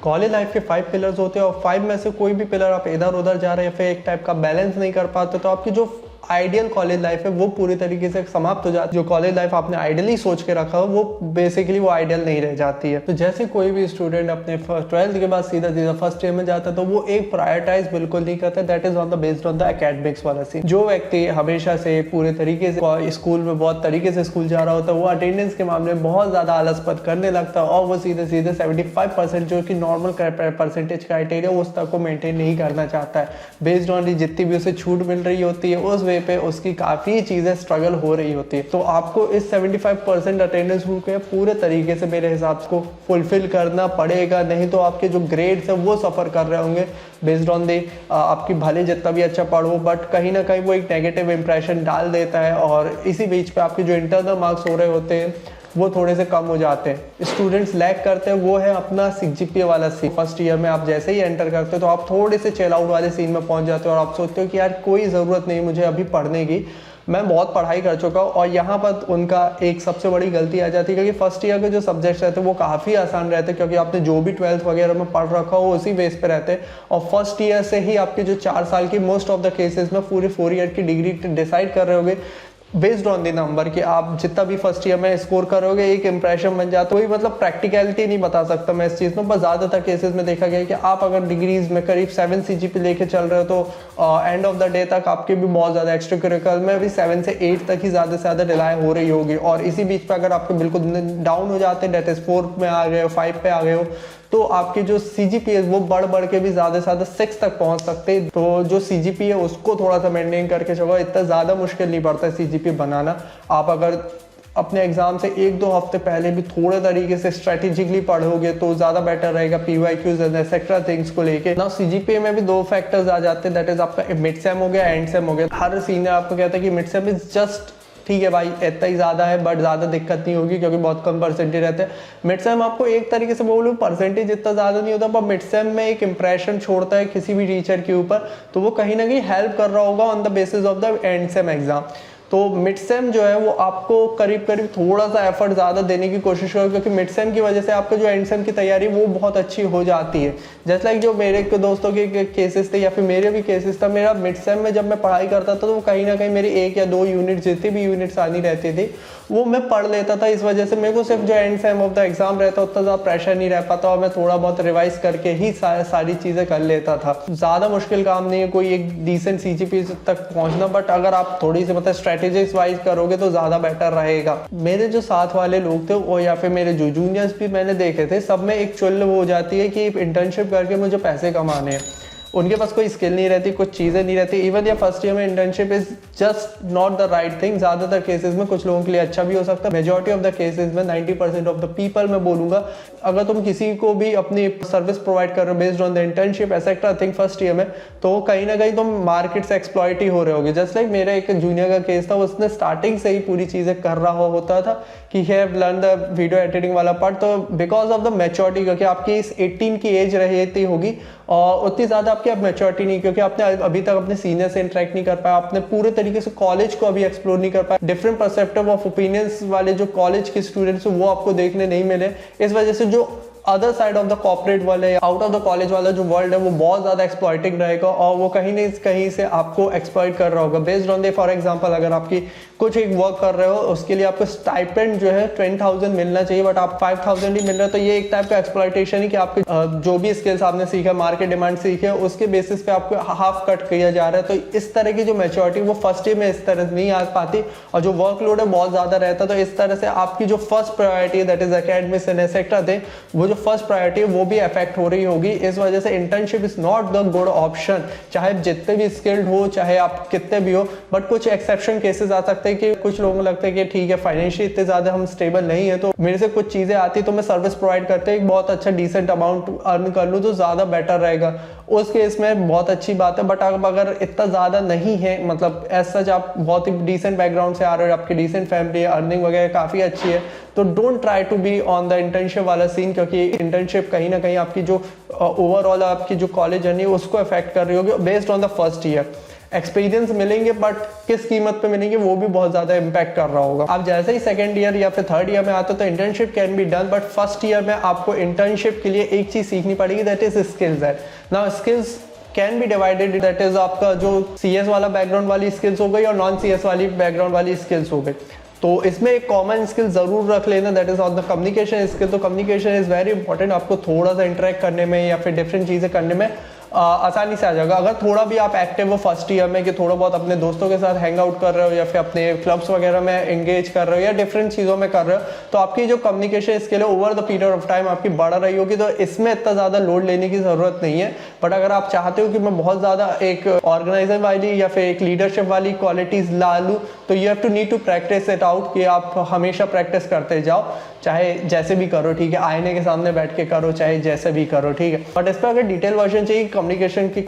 College life के 5 pillars होते हैं और 5 में से कोई भी पिलर आप इधर उधर जा रहे हैं या फिर एक टाइप का बैलेंस नहीं कर पाते तो आपकी जो आइडियल कॉलेज लाइफ है वो पूरी तरीके से समाप्त हो जाती है। जो कॉलेज लाइफ आपने आइडियली सोच के रखा हो वो बेसिकली वो आइडियल नहीं रह जाती है। तो जैसे कोई भी स्टूडेंट अपने 12th के बाद सीधा सीधा फर्स्ट ईयर में जाता है तो वो एक प्रायोरिटाइज बिल्कुल नहीं करता, that is on the based on the academics वाला सीन। जो व्यक्ति हमेशा से पूरे तरीके से स्कूल में बहुत तरीके से स्कूल जा रहा होता है वो अटेंडेंस के मामले में बहुत ज्यादा आलसपन करने लगता है और वो सीधे सीधे 75% जो कि नॉर्मल परसेंटेज क्राइटेरिया उस तक को मेंटेन नहीं करना चाहता है। बेस्ड ऑन जितनी भी उसे छूट मिल रही होती है उस वे पे उसकी काफी चीजें स्ट्रगल हो रही होती है। तो आपको इस 75% अटेंडेंस रूल को पूरे तरीके से मेरे हिसाब से फुलफिल करना पड़ेगा, नहीं तो आपके जो ग्रेड्स है वो सफर कर रहे होंगे बेस्ड ऑन दी आपकी भले जितना भी अच्छा पढ़ो बट कहीं ना कहीं वो एक नेगेटिव इंप्रेशन डाल देता है और इसी बीच पे आपके जो इंटरनल मार्क्स हो रहे होते हैं वो थोड़े से कम हो जाते हैं। स्टूडेंट्स लैग करते हैं वो है अपना CGPA वाला सीन। फर्स्ट ईयर में आप जैसे ही एंटर करते हो तो आप थोड़े से चिल आउट वाले सीन में पहुंच जाते हो और आप सोचते हो कि यार कोई ज़रूरत नहीं मुझे अभी पढ़ने की, मैं बहुत पढ़ाई कर चुका हूँ। और यहाँ पर उनका एक सबसे बड़ी गलती आ जाती है क्योंकि फर्स्ट ईयर के जो सब्जेक्ट्स रहते हैं वो काफ़ी आसान रहते हैं क्योंकि आपने जो भी 12th वगैरह में पढ़ रखा हो उसी बेस पे रहते हैं और फर्स्ट ईयर से ही आपके जो 4 साल की मोस्ट ऑफ द केसेस में पूरी 4 ईयर की डिग्री डिसाइड कर रहे होगे बेस्ड ऑन द नंबर कि आप जितना भी फर्स्ट ईयर में स्कोर करोगे एक इंप्रेशन बन जाता है। वही मतलब प्रैक्टिकलिटी नहीं बता सकता मैं इस चीज़ में, बस ज़्यादातर केसेस में देखा गया है कि आप अगर डिग्रीज में करीब 7 CGPA लेके चल रहे हो तो एंड ऑफ द डे तक आपके भी बहुत ज़्यादा एक्स्ट्रा करिकुलर में भी 7 से 8 तक ही ज़्यादा से ज़्यादा रिलाय हो रही होगी। और इसी बीच पर अगर आपके बिल्कुल डाउन हो जाते हैं डेट इज 4 में आ गए हो 5 पे आ गए हो तो आपके जो CGPA वो बढ़ के भी ज़्यादा से ज़्यादा 6 तक पहुंच सकते हैं। तो जो CGPA है उसको थोड़ा सा मेंटेन करके चलो, इतना ज़्यादा मुश्किल नहीं पड़ता है CGPA बनाना। आप अगर अपने एग्जाम से 1-2 हफ्ते पहले भी थोड़े तरीके से स्ट्रेटेजिकली पढ़ोगे तो ज़्यादा बेटर रहेगा PYQs एंड एक्सेट्रा थिंग्स को लेके ना। CGPA में भी 2 फैक्टर्स आ जाते हैं, दैट इज आपका मिड सेम हो गया एंड सेम हो गया। हर सीनियर आपको कहता है कि मिड सेम इज जस्ट ठीक है भाई इतना ही ज़्यादा है बट ज़्यादा दिक्कत नहीं होगी क्योंकि बहुत कम परसेंटेज रहते हैं। मिड सेम आपको एक तरीके से बोलूँ परसेंटेज इतना ज़्यादा नहीं होता पर मिड सेम में एक इंप्रेशन छोड़ता है किसी भी टीचर के ऊपर, तो वो कहीं ना कहीं हेल्प कर रहा होगा on the basis of the end same exam. तो मिड सेम जो है वो आपको करीब थोड़ा सा एफर्ट ज़्यादा देने की कोशिश करो क्योंकि मिड सेम की वजह से आपका जो एंड सेम की तैयारी वो बहुत अच्छी हो जाती है। जैसे लाइक जो मेरे दोस्तों के केसेस थे या फिर मेरे भी केसेस था, मेरा मिड सेम में जब मैं पढ़ाई करता था तो वो कहीं ना कहीं मेरी 1 या 2 यूनिट जितनी भी यूनिट्स आनी रहती थी वो मैं पढ़ लेता था। इस वजह से मेरे को सिर्फ जो and same of the exam रहता उतना ज़्यादा प्रेशर नहीं रह पाता और मैं थोड़ा बहुत रिवाइज करके ही सारी चीज़ें कर लेता था। ज़्यादा मुश्किल काम नहीं है कोई एक डिसेंट CGPA तक पहुँचना, बट अगर आप थोड़ी सी मतलब स्ट्रेटेजिक्स वाइज करोगे तो ज़्यादा बेटर रहेगा। मेरे जो साथ वाले लोग थे वो या फिर मेरे जो जूनियर्स भी मैंने देखे थे सब में एक चुल हो जाती है कि इंटर्नशिप करके मुझे पैसे कमाने हैं। उनके पास कोई स्किल नहीं रहती, कुछ चीज़ें नहीं रहती। इवन या फर्स्ट ईयर में internship is just not the right thing. ज़्यादातर केसेस में कुछ लोगों के लिए अच्छा भी हो सकता है, मेजॉरिटी ऑफ द केसेस में 90% ऑफ द पीपल मैं बोलूँगा अगर तुम किसी को भी अपनी सर्विस प्रोवाइड कर रहे हो based on the internship etcetera thing first year में तो कहीं ना कहीं तुम मार्केट से एक्सप्लॉइट ही हो रहे होगे। जस्ट लाइक मेरा एक जूनियर का केस था, उसने स्टार्टिंग से ही पूरी चीज़ें कर रहा होता था कि have learn the video editing वाला पार्ट, तो बिकॉज ऑफ द मैच्योरिटी क्योंकि आपकी इस 18 की एज रहती होगी और उतनी ज़्यादा आपकी अब मैच्योरिटी नहीं क्योंकि आपने अभी तक अपने सीनियर से इंटरेक्ट नहीं कर पाया, आपने पूरे तरीके से कॉलेज को अभी एक्सप्लोर नहीं कर पाया। डिफरेंट पर्सपेक्टिव ऑफ ओपिनियंस वाले जो कॉलेज के स्टूडेंट्स वो आपको देखने नहीं मिले। इस वजह से जो other side of the corporate वाले आउट ऑफ द कॉलेज वाला जो वर्ल्ड है वो बहुत ज़्यादा एक्सप्लॉइटिंग रहेगा और वो कहीं न कहीं से आपको एक्सप्लॉइट कर रहा होगा based on the for example अगर आपकी कुछ एक वर्क कर रहे हो उसके लिए आपको स्टाइपेंड जो है 20,000 मिलना चाहिए बट आप 5,000 ही मिल रहा है, तो ये एक टाइप का एक्सप्लॉइटेशन है कि आपके जो भी स्किल्स आपने सीखा मार्केट डिमांड सीखे उसके बेसिस पे आपको हाफ कट किया जा रहा है। तो इस तरह की जो मैच्योरिटी वो फर्स्ट ईयर में इस तरह नहीं आ पाती और जो वर्कलोड है बहुत ज़्यादा रहता है। तो इस तरह से आपकी जो first priority that is academics and etcetera थे वो जो फर्स्ट प्रायोरिटी है वो भी अफेक्ट हो रही होगी। इस वजह से internship is not the good option, चाहे जितने भी स्किल्ड हो चाहे आप कितने भी हो। बट कुछ एक्सेप्शन केसेस आ सकते हैं कि कुछ लोगों को लगता है कि ठीक है फाइनेंशियली इतने ज़्यादा हम स्टेबल नहीं है तो मेरे से कुछ चीज़ें आती तो मैं सर्विस प्रोवाइड करते एक बहुत अच्छा डिसेंट अमाउंट अर्न कर लूँ तो ज़्यादा बेटर रहेगा। उस केस में बहुत अच्छी बात है। बट अब अगर इतना ज़्यादा नहीं है मतलब एज सच आप बहुत ही डिसेंट बैकग्राउंड से आ रहे हो, आपकी डिसेंट फैमिली है, अर्निंग वगैरह काफ़ी अच्छी है, तो don't try to be on the internship वाला सीन क्योंकि इंटर्नशिप कहीं ना कहीं आपकी जो ओवरऑल आपकी जो कॉलेज जर्नी है उसको अफेक्ट कर रही होगी based on the first year. Experience मिलेंगे, बट किस कीमत पे मिलेंगे वो भी बहुत ज़्यादा इम्पैक्ट कर रहा होगा। आप जैसे ही सेकंड ईयर या फिर थर्ड ईयर में आते हो तो internship can be done, but first year में आपको इंटर्नशिप के लिए एक चीज़ सीखनी पड़ेगी, दैट इज स्किल्स है ना। Skills can be divided, that is आपका जो CS वाला बैकग्राउंड वाली स्किल्स हो गई और नॉन CS वाली बैकग्राउंड वाली स्किल्स हो गई। तो इसमें एक कॉमन स्किल जरूर रख लेना, that is on the communication skill. तो कम्युनिकेशन इज वेरी इंपॉर्टेंट, आपको थोड़ा सा इंटरेक्ट करने में या फिर डिफरेंट चीज़ें करने में आसानी से आ जाएगा। अगर थोड़ा भी आप एक्टिव हो फर्स्ट ईयर में कि थोड़ा बहुत अपने दोस्तों के साथ हैंग आउट कर रहे हो या फिर अपने क्लब्स वगैरह में एंगेज कर रहे हो या डिफरेंट चीज़ों में कर रहे हो, तो आपकी जो कम्युनिकेशन स्किल है over the period of time आपकी बढ़ रही होगी। तो इसमें इतना ज़्यादा लोड लेने की ज़रूरत नहीं है। बट अगर आप चाहते हो कि मैं बहुत ज़्यादा एक ऑर्गेनाइजर वाली या फिर एक लीडरशिप वाली क्वालिटीज़ ला लूँ, तो you have to need to practice it out, कि आप हमेशा प्रैक्टिस करते जाओ, चाहे जैसे भी करो, ठीक है, आईने के सामने बैठ के करो, चाहे जैसे भी करो, ठीक है। बट इस पर अगर डिटेल वर्जन चाहिए कम्युनिकेशन की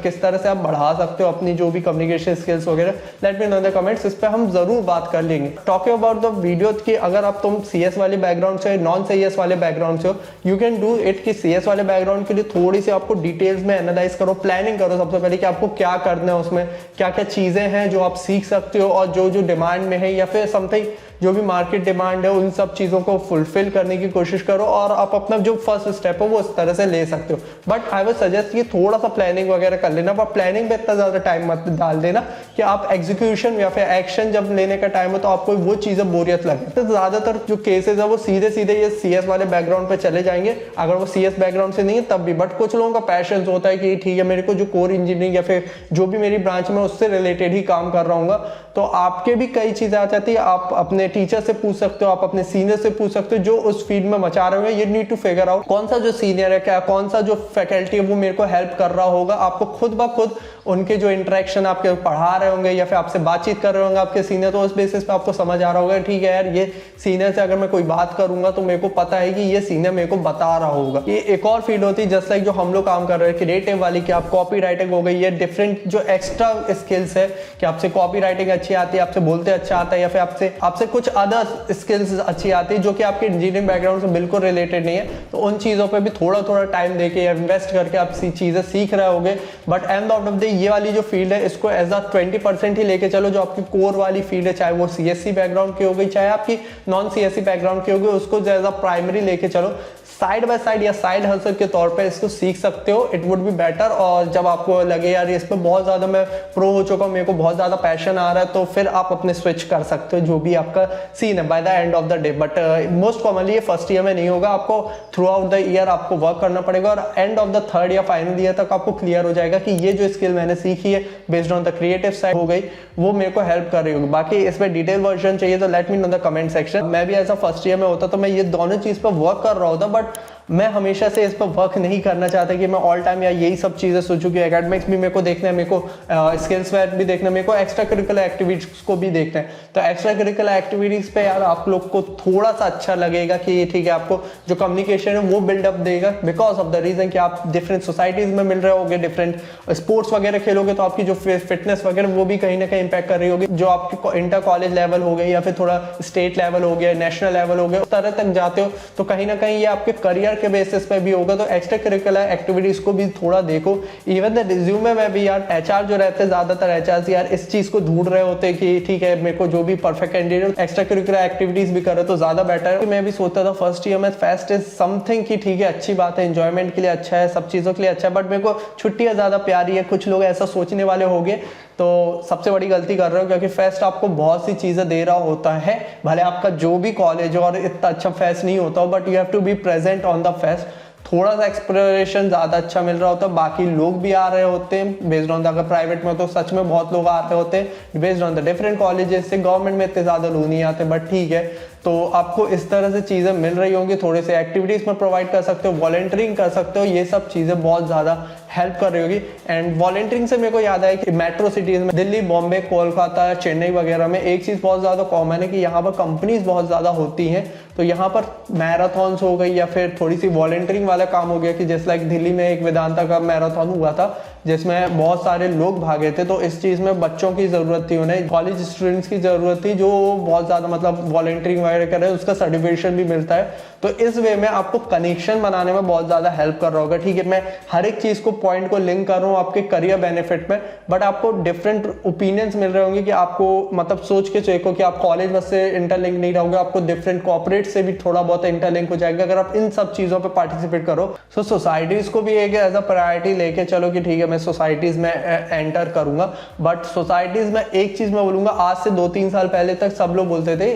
किस तरह से आप बढ़ा सकते हो अपनी जो भी कम्युनिकेशन स्किल्स वगैरह, let me know in the comments, इस पर हम जरूर बात कर लेंगे। टॉकिंग अबाउट द वीडियो कि अगर आप तुम CS वाले बैकग्राउंड से नॉन CS वाले बैकग्राउंड से हो, यू कैन डू इट कि CS वाले बैकग्राउंड के लिए थोड़ी सी आपको डिटेल्स में एनालाइज करो, प्लानिंग करो सबसे पहले कि आपको क्या करना है, उसमें क्या क्या चीज़ें हैं जो आप सीख सकते हो और जो जो डिमांड में है या फिर समथिंग जो भी मार्केट डिमांड है, उन सब चीज़ों को फुलफिल करने की कोशिश करो और आप अपना जो फर्स्ट स्टेप है वो इस तरह से ले सकते हो। बट आई वुड सजेस्ट कि थोड़ा सा प्लानिंग वगैरह कर लेना, पर प्लानिंग पे इतना ज़्यादा टाइम मत डाल देना कि आप एग्जीक्यूशन या फिर एक्शन जब लेने का टाइम हो तो आपको वो चीज़ें बोरियत लगे। तो ज़्यादातर जो केसेस है वो सीधे सीधे ये CS वाले बैकग्राउंड पे चले जाएंगे, अगर वो CS बैकग्राउंड से नहीं है तब भी। बट कुछ लोगों का पैशन होता है कि ठीक है मेरे को जो कोर इंजीनियरिंग या फिर जो भी मेरी ब्रांच में उससे रिलेटेड ही काम कर रहा हूँ, तो आपके भी कई चीज़ें आ जाती है। आप अपने टीचर से पूछ सकते हो, आप अपने सीनियर से पूछ सकते हो जो उस फील्ड में मचा रहे होंगे। You need to figure out कौन सा जो सीनियर है, क्या कौन सा जो फैकल्टी है वो मेरे को हेल्प कर रहा होगा। आपको खुद ब खुद उनके जो इंटरेक्शन आपके पढ़ा रहे होंगे या फिर आपसे बातचीत कर रहे होंगे आपके सीनियर, तो उस बेसिस पे आपको समझ आ रहा होगा ठीक है यार, ये सीनियर से अगर मैं कोई बात करूंगा तो मेरे को पता है कि ये सीनियर मेरे को बता रहा होगा। ये एक और फील्ड होती है जस्ट लाइक जो हम लोग काम कर रहे हैं क्रिएटिव वाली, कि आप कॉपी राइटिंग हो गई, ये डिफरेंट जो एक्स्ट्रा स्किल्स है कि आपसे कॉपी राइटिंग अच्छी आती है, आपसे बोलते अच्छा आता है या फिर आपसे कुछ अदर स्किल्स अच्छी आती है जो कि आपके इंजीनियरिंग बैकग्राउंड से बिल्कुल रिलेटेड नहीं है। तो उन चीज़ों पे भी थोड़ा थोड़ा टाइम देके या इन्वेस्ट करके आप चीज़ें सीख रहे होगे। But end of the day ये वाली जो फील्ड है इसको एज अ 20% ही लेके चलो, जो आपकी कोर वाली फील्ड है, चाहे वो CSC बैकग्राउंड की हो गई चाहे आपकी नॉन CSC बैकग्राउंड की हो गई, उसको एज अ प्राइमरी लेके चलो। साइड बाय साइड या साइड हसल के तौर पे इसको सीख सकते हो, इट वुड बी बेटर। और जब आपको लगे यार इस पर बहुत ज़्यादा मैं प्रो हो चुका हूँ, मेरे को बहुत ज़्यादा पैशन आ रहा है, तो फिर आप अपने स्विच कर सकते हो जो भी आपका सीन है by the end of the day. But most commonly ये फर्स्ट ईयर में नहीं होगा, आपको थ्रू आउट द ईयर आपको वर्क करना पड़ेगा और एंड ऑफ द थर्ड या फाइनल ईयर तक आपको क्लियर हो जाएगा कि ये जो स्किल मैंने सीखी है based on the creative side हो गई, वो मेरे को हेल्प कर रही होगी। बाकी इसमें डिटेल वर्जन चाहिए तो let me know the comment section. मैं भी ऐसा फर्स्ट ईयर में होता तो मैं ये दोनों चीज़ पर वर्क कर रहा होता, बट मैं हमेशा से इस पर वर्क नहीं करना चाहता कि मैं ऑल टाइम या यही सब चीज़ें सोचूं कि एकेडमिक्स भी मेरे को देखना है, मेरे को स्किल्स वेयर भी देखना है, मेरे को एक्स्ट्रा करिकुलर एक्टिविटीज़ को भी देखना है। तो एक्स्ट्रा करिकुलर एक्टिविटीज़ पे यार आप लोग को थोड़ा सा अच्छा लगेगा कि ठीक है आपको जो कम्युनिकेशन है वो बिल्डअप देगा, बिकॉज ऑफ द रीज़न कि आप डिफरेंट सोसाइटीज़ में मिल रहे होगे, डिफरेंट स्पोर्ट्स वगैरह खेलोगे तो आपकी जो फिटनेस वगैरह वो भी कहीं ना कहीं इम्पैक्ट कर रही होगी। जो आपकी इंटर कॉलेज लेवल हो गया या फिर थोड़ा स्टेट लेवल हो गया, नेशनल लेवल हो गया, उस तरह तक जाते हो तो कहीं ना कहीं ये आपके करियर के बेसिस पे भी होगा। तो एक्स्ट्रा करिकुलर एक्टिविटीज को भी थोड़ा देखो। इवन द रिज्यूमे में भी यार HR जो रहते हैं, ज्यादातर HRs यार इस चीज को ढूंढ रहे होते हैं कि ठीक है मेरे को जो भी perfect candidate extra curricular activities भी करे तो ज्यादा बेटर है। मैं भी सोचता था फर्स्ट ईयर में फेस्ट इज समथिंग कि ठीक है अच्छी बात है, एंजॉयमेंट के लिए अच्छा है, सब चीजों के लिए अच्छा है, बट मेरे को छुट्टियां ज्यादा प्यारी है। कुछ लोग ऐसा सोचने वाले होंगे तो सबसे बड़ी गलती कर रहे हो, क्योंकि फेस्ट आपको बहुत सी चीज़ें दे रहा होता है। भले आपका जो भी कॉलेज और इतना अच्छा फेस्ट नहीं होता हो, but you have to be present on the fest. थोड़ा सा एक्सप्लोरेशन ज़्यादा अच्छा मिल रहा होता है, बाकी लोग भी आ रहे होते हैं बेस्ड ऑन द, अगर प्राइवेट में तो सच में बहुत लोग आ रहे होते हैं based on the different colleges से। गवर्नमेंट में इतने ज़्यादा लोग नहीं आते, बट ठीक है। तो आपको इस तरह से चीज़ें मिल रही होंगी, थोड़े से एक्टिविटीज़ में प्रोवाइड कर सकते हो, वॉलंटियरिंग कर सकते हो, ये सब चीज़ें बहुत ज़्यादा हेल्प कर रही होगी। एंड वॉलंटियरिंग से मेरे को याद आया कि मेट्रो सिटीज़ में दिल्ली, बॉम्बे, कोलकाता, चेन्नई वगैरह में एक चीज़ बहुत ज़्यादा कॉमन है कि यहाँ पर कंपनीज बहुत ज़्यादा होती हैं। तो यहाँ पर मैराथॉन्स हो गई या फिर थोड़ी सी वॉलंटियरिंग वाला काम हो गया कि जैसे लाइक दिल्ली में एक वेदांता का मैराथन हुआ था, जिसमें बहुत सारे लोग भागे थे। तो इस चीज़ में बच्चों की ज़रूरत थी, उन्हें कॉलेज स्टूडेंट्स की ज़रूरत थी जो बहुत ज़्यादा मतलब वॉलंटियरिंग वगैरह कर रहे हैं, उसका सर्टिफिकेशन भी मिलता है। तो इस वे में आपको कनेक्शन बनाने में बहुत ज़्यादा हेल्प कर रहा होगा। ठीक है, मैं हर एक चीज़ को पॉइंट को लिंक कर रहा हूँ आपके करियर बेनिफिट में, बट आपको डिफरेंट ओपिनियंस मिल रहे होंगे कि आपको मतलब सोच के देखो कि आप कॉलेज बस से इंटरलिंक नहीं रहोगे, आपको डिफरेंट कॉर्पोरेट से भी थोड़ा बहुत इंटरलिंक हो जाएगा अगर आप इन सब चीज़ों पर पार्टिसिपेट करो। सो सोसाइटीज़ को भी एक एज अ प्रायोरिटी लेके चलो कि ठीक है मैं सोसाइटीज़ में एंटर करूंगा। बट सोसाइटीज़ में एक चीज़ मैं बोलूँगा, आज से 2-3 साल पहले तक सब लोग बोलते थे,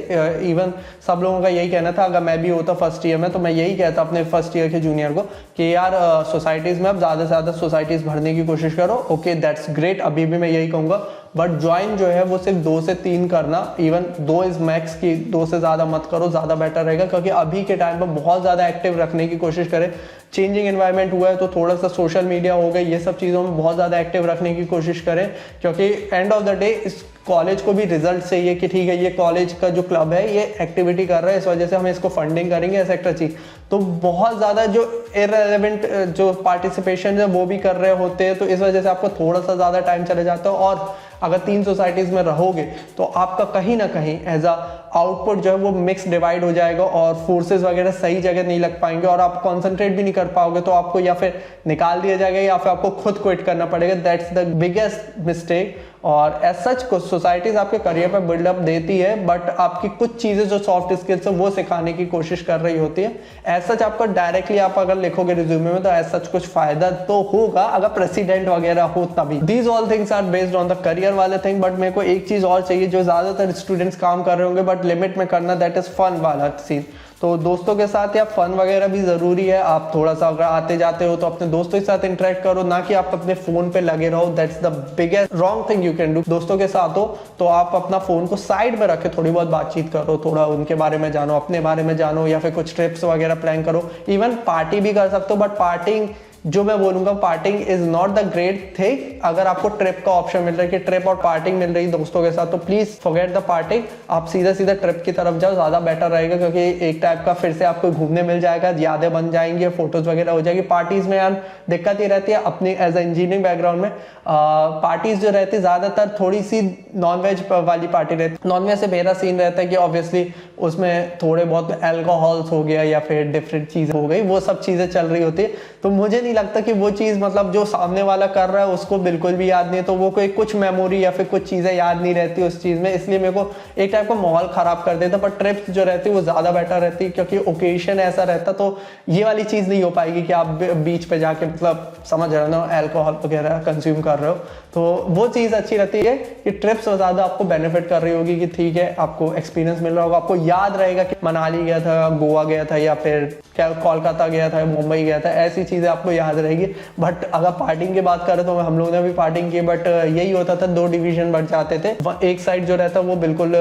इवन सब लोगों का यही कहना था, अगर मैं भी होता फर्स्ट ईयर में तो मैं यही कहता अपने फर्स्ट ईयर के जूनियर को कि यार सोसाइटीज़ में आप ज़्यादा से ज़्यादा सोसाइटीज़ भरने की कोशिश करो। ओके दैट्स ग्रेट, अभी भी मैं यही कहूँगा, बट ज्वाइन जो है वो सिर्फ 2 से 3 करना, इवन 2 इज मैक्स की, 2 से ज़्यादा मत करो, ज़्यादा बेटर रहेगा। क्योंकि अभी के टाइम पर बहुत ज़्यादा एक्टिव रखने की कोशिश करें। चेंजिंग एनवायरनमेंट हुआ है तो थोड़ा सा सोशल मीडिया हो गई, ये सब चीज़ों में बहुत ज़्यादा एक्टिव रखने की कोशिश करें। क्योंकि एंड ऑफ द डे इस कॉलेज को भी रिजल्ट चाहिए कि ठीक है ये कॉलेज का जो क्लब है ये एक्टिविटी कर रहा है, इस वजह से हम इसको फंडिंग करेंगे, ऐसा एक चीज़। तो बहुत ज़्यादा जो इररिलेवेंट जो पार्टिसिपेशन है वो भी कर रहे होते हैं, तो इस वजह से आपको थोड़ा सा ज़्यादा टाइम चले जाता है। और अगर 3 सोसाइटीज़ में रहोगे तो आपका कहीं ना कहीं एज अ आउटपुट जो है वो मिक्स डिवाइड हो जाएगा और फोर्सेस वगैरह सही जगह नहीं लग पाएंगे और आप कंसंट्रेट भी नहीं कर पाओगे। तो आपको या फिर निकाल दिया जाएगा या फिर आपको खुद क्विट करना पड़ेगा। That's the biggest mistake. और एज सच कुछ सोसाइटीज़ आपके करियर पर बिल्डअप देती है, बट आपकी कुछ चीज़ें जो सॉफ्ट स्किल्स है वो सिखाने की कोशिश कर रही होती है। एज सच आपको डायरेक्टली आप अगर लिखोगे रिज्यूमे में तो एज सच कुछ फायदा तो होगा अगर प्रेसिडेंट वगैरह हो तभी। These all things are based on the career वाले थिंग। बट मेरे को एक चीज़ और चाहिए जो ज़्यादातर स्टूडेंट्स काम कर रहे होंगे बट लिमिट में करना, दैट इज़ फन वाला सीन। तो दोस्तों के साथ या फन वगैरह भी ज़रूरी है। आप थोड़ा सा अगर आते जाते हो तो अपने दोस्तों के साथ इंटरेक्ट करो, ना कि आप अपने फ़ोन पे लगे रहो। That's the biggest wrong thing you can do. दोस्तों के साथ हो तो आप अपना फ़ोन को साइड में रखे, थोड़ी बहुत बातचीत करो, थोड़ा उनके बारे में जानो, अपने बारे में जानो, या फिर कुछ ट्रिप्स वगैरह प्लान करो। इवन पार्टी भी कर सकते हो, बट पार्टिंग जो मैं बोलूंगा parting is not the great thing. अगर आपको ट्रिप का ऑप्शन मिल रहा है कि ट्रिप और पार्टिंग मिल रही है दोस्तों के साथ, तो प्लीज फॉरगेट द पार्टिंग, आप सीधा सीधा ट्रिप की तरफ जाओ, ज्यादा बेटर रहेगा। क्योंकि एक टाइप का फिर से आपको घूमने मिल जाएगा, यादें बन जाएंगी, फोटोज वगैरह हो जाएगी। पार्टीज में यार दिक्कत ये रहती है अपनी एज ए इंजीनियरिंग बैकग्राउंड में, पार्टीज जो रहती है ज्यादातर थोड़ी सी नॉनवेज वाली पार्टी रहती है। नॉनवेज से मेरा सीन रहता है कि ऑब्वियसली उसमें थोड़े बहुत एल्कोहल्स हो गया या फिर डिफरेंट चीज़ हो गई, वो सब चीज़ें चल रही होती है। तो मुझे नहीं लगता कि वो चीज़ मतलब जो सामने वाला कर रहा है उसको बिल्कुल भी याद नहीं है, तो वो कोई कुछ मेमोरी या फिर कुछ चीज़ें याद नहीं रहती उस चीज़ में, इसलिए मेरे को एक टाइप का माहौल ख़राब कर देता। पर ट्रिप्स जो रहती है वो ज़्यादा बेटर रहती है क्योंकि ओकेजन ऐसा रहता, तो ये वाली चीज़ नहीं हो पाएगी कि आप बीच पे जाके मतलब समझ रहे हो एल्कोहल वगैरह कंज्यूम कर रहे हो। तो वो चीज़ अच्छी रहती है कि ट्रिप्स ज़्यादा आपको बेनिफिट कर रही होगी कि ठीक है आपको एक्सपीरियंस मिल रहा होगा, आपको याद रहेगा कि मनाली गया था, गोवा गया था, या फिर क्या कोलकाता गया था, मुंबई गया था, ऐसी चीज़ें आपको याद रहेगी। बट अगर पार्टिंग की बात करें तो हम लोगों ने भी पार्टिंग की, बट यही होता था 2 डिवीजन बढ़ जाते थे। एक साइड जो रहता वो बिल्कुल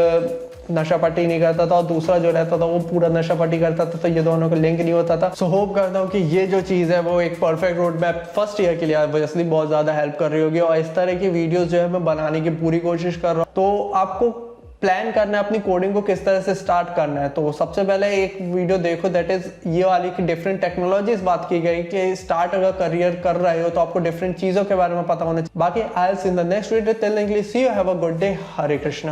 नशा पट्टी नहीं करता था और दूसरा जो रहता था वो पूरा नशा पट्टी करता था, तो ये दोनों का लिंक नहीं होता था। सो होप करता हूँ कि ये जो चीज़ है वो एक perfect road map first year के लिए ऑब्वियसली बहुत ज़्यादा हेल्प कर रही होगी। और इस तरह की वीडियोस जो है मैं बनाने की पूरी कोशिश कर रहा हूँ। तो आपको प्लान करना है अपनी कोडिंग को किस तरह से स्टार्ट करना है, तो सबसे पहले एक वीडियो देखो, दैट इज ये वाली कि डिफरेंट टेक्नोलॉजीज बात की गई कि स्टार्ट अगर करियर कर रहे हो तो आपको डिफरेंट चीज़ों के बारे में पता होना चाहिए। बाकी I will see in the next video, till then see you, have a good day, Hare Krishna.